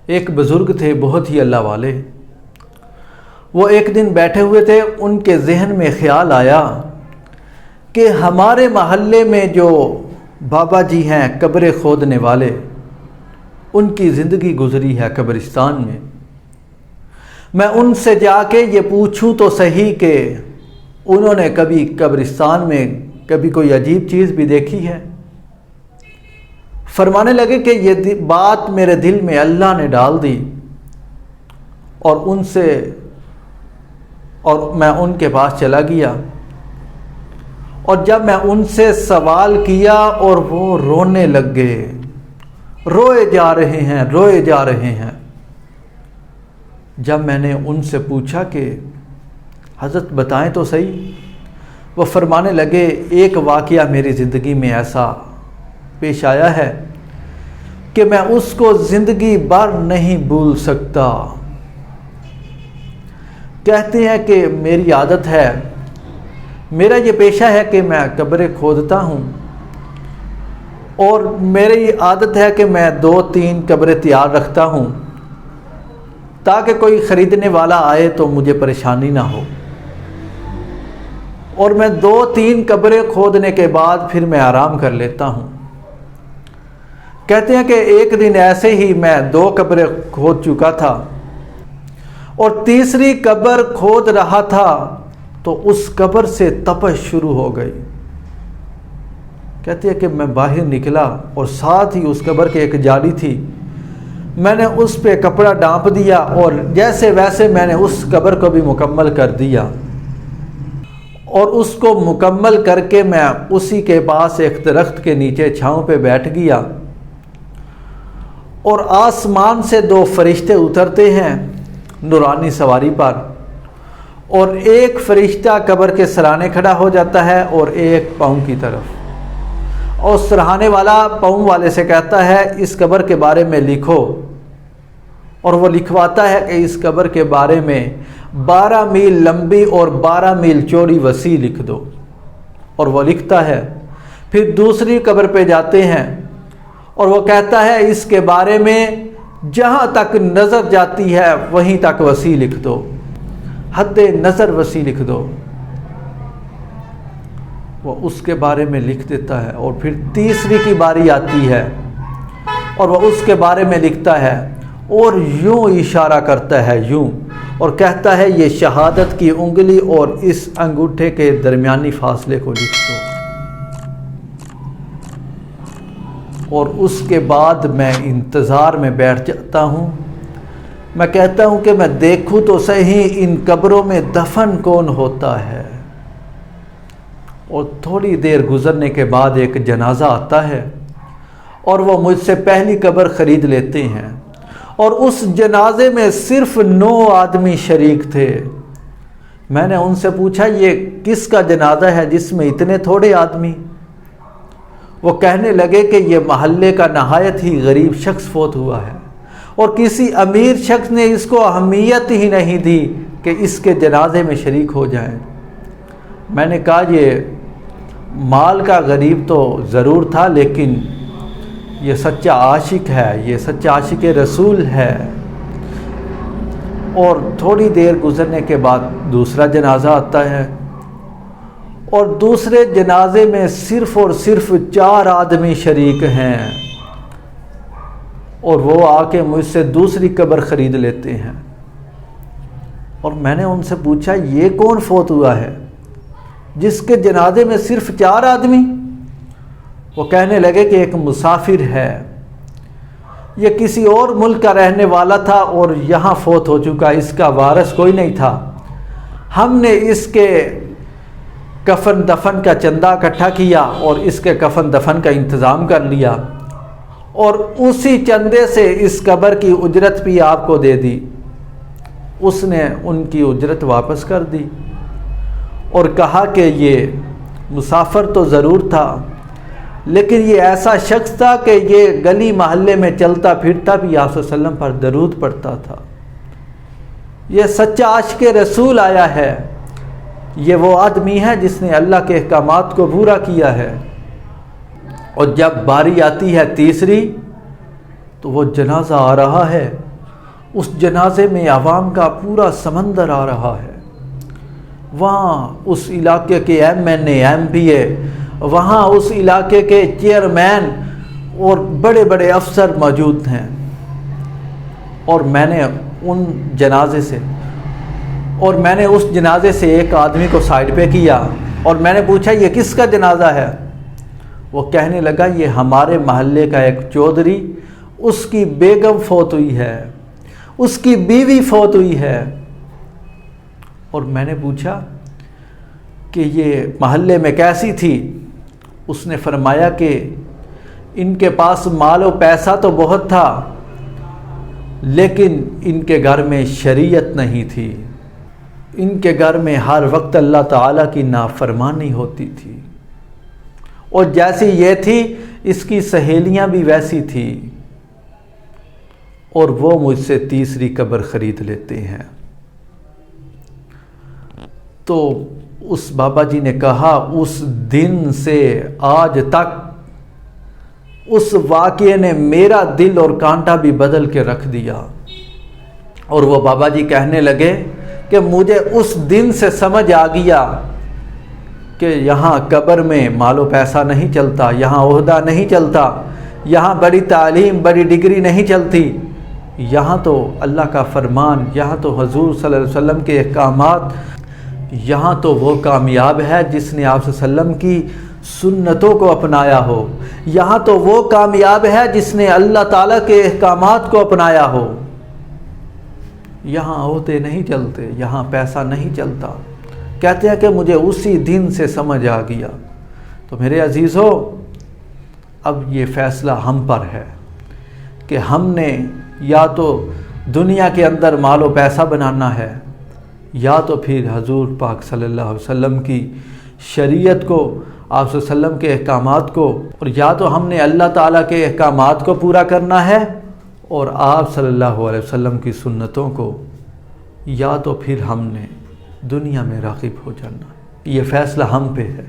ایک بزرگ تھے بہت ہی اللہ والے۔ وہ ایک دن بیٹھے ہوئے تھے، ان کے ذہن میں خیال آیا کہ ہمارے محلے میں جو بابا جی ہیں قبر کھودنے والے، ان کی زندگی گزری ہے قبرستان میں۔ میں ان سے جا کے یہ پوچھوں تو صحیح کہ انہوں نے کبھی قبرستان میں کبھی کوئی عجیب چیز بھی دیکھی ہے۔ فرمانے لگے کہ یہ بات میرے دل میں اللہ نے ڈال دی، اور میں ان کے پاس چلا گیا، اور جب میں ان سے سوال کیا اور وہ رونے لگ گئے، روئے جا رہے ہیں۔ جب میں نے ان سے پوچھا کہ حضرت بتائیں تو صحیح، وہ فرمانے لگے ایک واقعہ میری زندگی میں ایسا پیش آیا ہے کہ میں اس کو زندگی بھر نہیں بھول سکتا۔ کہتے ہیں کہ میری عادت ہے، میرا یہ پیشہ ہے کہ میں قبریں کھودتا ہوں، اور میری عادت ہے کہ میں 2-3 قبریں تیار رکھتا ہوں تاکہ کوئی خریدنے والا آئے تو مجھے پریشانی نہ ہو، اور میں 2-3 قبریں کھودنے کے بعد پھر میں آرام کر لیتا ہوں۔ کہتے ہیں کہ ایک دن ایسے ہی میں 2 قبریں کھود چکا تھا، اور تیسری قبر کھود رہا تھا تو اس قبر سے تپش شروع ہو گئی۔ کہتے ہیں کہ میں باہر نکلا، اور ساتھ ہی اس قبر کے ایک جالی تھی، میں نے اس پہ کپڑا ڈانپ دیا، اور جیسے ویسے میں نے اس قبر کو بھی مکمل کر دیا، اور اس کو مکمل کر کے میں اسی کے پاس ایک درخت کے نیچے چھاؤں پہ بیٹھ گیا، اور آسمان سے 2 فرشتے اترتے ہیں نورانی سواری پر، اور ایک فرشتہ قبر کے سرانے کھڑا ہو جاتا ہے اور ایک پاؤں کی طرف، اور سرہانے والا پاؤں والے سے کہتا ہے اس قبر کے بارے میں لکھو، اور وہ لکھواتا ہے کہ اس قبر کے بارے میں 12 میل لمبی اور 12 میل چوڑی وسیع لکھ دو، اور وہ لکھتا ہے۔ پھر دوسری قبر پہ جاتے ہیں، اور وہ کہتا ہے اس کے بارے میں جہاں تک نظر جاتی ہے وہیں تک وسیع لکھ دو، حد نظر وسیع لکھ دو۔ وہ اس کے بارے میں لکھ دیتا ہے، اور پھر تیسری کی باری آتی ہے، اور وہ اس کے بارے میں لکھتا ہے، اور یوں اشارہ کرتا ہے یوں، اور کہتا ہے یہ شہادت کی انگلی اور اس انگوٹھے کے درمیانی فاصلے کو لکھ دو۔ اور اس کے بعد میں انتظار میں بیٹھ جاتا ہوں، میں کہتا ہوں کہ میں دیکھوں تو صحیح ان قبروں میں دفن کون ہوتا ہے۔ اور تھوڑی دیر گزرنے کے بعد ایک جنازہ آتا ہے، اور وہ مجھ سے پہلی قبر خرید لیتے ہیں، اور اس جنازے میں صرف 9 آدمی شریک تھے۔ میں نے ان سے پوچھا یہ کس کا جنازہ ہے جس میں اتنے تھوڑے آدمی؟ وہ کہنے لگے کہ یہ محلے کا نہایت ہی غریب شخص فوت ہوا ہے، اور کسی امیر شخص نے اس کو اہمیت ہی نہیں دی کہ اس کے جنازے میں شریک ہو جائیں۔ میں نے کہا یہ مال کا غریب تو ضرور تھا، لیکن یہ سچا عاشق ہے، یہ سچا عاشق رسول ہے۔ اور تھوڑی دیر گزرنے کے بعد دوسرا جنازہ آتا ہے، اور دوسرے جنازے میں صرف اور صرف 4 آدمی شریک ہیں، اور وہ آ کے مجھ سے دوسری قبر خرید لیتے ہیں۔ اور میں نے ان سے پوچھا یہ کون فوت ہوا ہے جس کے جنازے میں صرف 4 آدمی؟ وہ کہنے لگے کہ ایک مسافر ہے، یہ کسی اور ملک کا رہنے والا تھا اور یہاں فوت ہو چکا، اس کا وارث کوئی نہیں تھا۔ ہم نے اس کے کفن دفن کا چندہ اکٹھا کیا اور اس کے کفن دفن کا انتظام کر لیا، اور اسی چندے سے اس قبر کی اجرت بھی آپ کو دے دی۔ اس نے ان کی اجرت واپس کر دی، اور کہا کہ یہ مسافر تو ضرور تھا، لیکن یہ ایسا شخص تھا کہ یہ گلی محلے میں چلتا پھرتا بھی آپ صلی اللہ علیہ وسلم پر درود پڑھتا تھا۔ یہ سچا عاشق رسول آیا ہے، یہ وہ آدمی ہے جس نے اللہ کے احکامات کو پورا کیا ہے۔ اور جب باری آتی ہے تیسری، تو وہ جنازہ آ رہا ہے اس جنازے میں عوام کا پورا سمندر آ رہا ہے، وہاں اس علاقے کے ایم پی اے، وہاں اس علاقے کے چیئرمین اور بڑے بڑے افسر موجود ہیں، اور میں نے اس جنازے سے ایک آدمی کو سائڈ پہ کیا اور میں نے پوچھا یہ کس کا جنازہ ہے؟ وہ کہنے لگا یہ ہمارے محلے کا ایک چودھری، اس کی بیگم فوت ہوئی ہے، اس کی بیوی فوت ہوئی ہے۔ اور میں نے پوچھا کہ یہ محلے میں کیسی تھی؟ اس نے فرمایا کہ ان کے پاس مال و پیسہ تو بہت تھا، لیکن ان کے گھر میں شریعت نہیں تھی، ان کے گھر میں ہر وقت اللہ تعالیٰ کی نافرمانی ہوتی تھی، اور جیسی یہ تھی اس کی سہیلیاں بھی ویسی تھی، اور وہ مجھ سے تیسری قبر خرید لیتے ہیں۔ تو اس بابا جی نے کہا اس دن سے آج تک اس واقعے نے میرا دل اور کانٹا بھی بدل کے رکھ دیا۔ اور وہ بابا جی کہنے لگے کہ مجھے اس دن سے سمجھ آ گیا کہ یہاں قبر میں مال و پیسہ نہیں چلتا، یہاں عہدہ نہیں چلتا، یہاں بڑی تعلیم بڑی ڈگری نہیں چلتی، یہاں تو اللہ کا فرمان، یہاں تو حضور صلی اللہ علیہ وسلم کے احکامات، یہاں تو وہ کامیاب ہے جس نے آپ صلی اللہ علیہ وسلم کی سنتوں کو اپنایا ہو، یہاں تو وہ کامیاب ہے جس نے اللہ تعالیٰ کے احکامات کو اپنایا ہو، یہاں عہدے نہیں چلتے، یہاں پیسہ نہیں چلتا۔ کہتے ہیں کہ مجھے اسی دن سے سمجھ آ گیا۔ تو میرے عزیزو، اب یہ فیصلہ ہم پر ہے کہ ہم نے یا تو دنیا کے اندر مال و پیسہ بنانا ہے، یا تو پھر حضور پاک صلی اللہ علیہ وسلم کی شریعت کو، آپ صلی اللہ علیہ وسلم کے احکامات کو، اور یا تو ہم نے اللہ تعالیٰ کے احکامات کو پورا کرنا ہے اور آپ صلی اللہ علیہ وسلم کی سنتوں کو، یا تو پھر ہم نے دنیا میں راغب ہو جانا۔ یہ فیصلہ ہم پہ ہے۔